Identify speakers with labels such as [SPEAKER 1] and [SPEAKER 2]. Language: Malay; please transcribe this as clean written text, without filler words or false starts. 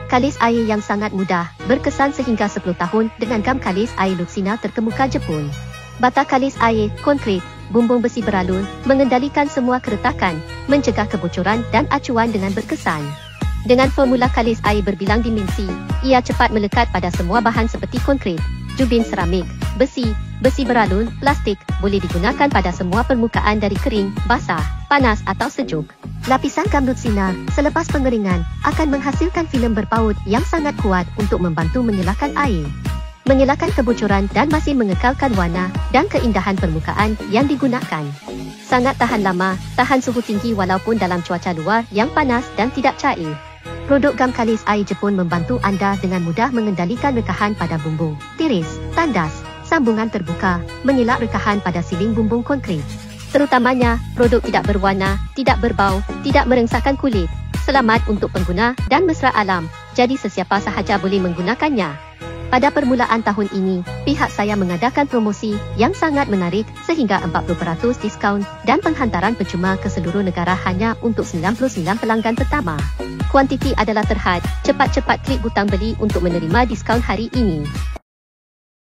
[SPEAKER 1] Kalis air yang sangat mudah, berkesan sehingga 10 tahun dengan gam kalis air Luxina terkemuka Jepun. Bata kalis air, konkrit, bumbung besi beralun, mengendalikan semua keretakan, mencegah kebocoran dan acuan dengan berkesan. Dengan formula kalis air berbilang dimensi, ia cepat melekat pada semua bahan seperti konkrit, jubin seramik, besi, besi beralun, plastik, boleh digunakan pada semua permukaan dari kering, basah, panas atau sejuk. Lapisan gam Luxina selepas pengeringan akan menghasilkan filem berpaut yang sangat kuat untuk membantu mengelakkan air, mengelakkan kebocoran dan masih mengekalkan warna dan keindahan permukaan yang digunakan. Sangat tahan lama, tahan suhu tinggi walaupun dalam cuaca luar yang panas dan tidak cair. Produk gam kalis air Jepun membantu anda dengan mudah mengendalikan rekahan pada bumbung, tiris, tandas, sambungan terbuka, mengelak rekahan pada siling bumbung konkrit. Terutamanya, produk tidak berwarna, tidak berbau, tidak merengsakkan kulit, selamat untuk pengguna dan mesra alam, jadi sesiapa sahaja boleh menggunakannya. Pada permulaan tahun ini, pihak saya mengadakan promosi yang sangat menarik sehingga 40% diskaun dan penghantaran percuma ke seluruh negara hanya untuk 99 pelanggan pertama. Kuantiti adalah terhad, cepat-cepat klik butang beli untuk menerima diskaun hari ini.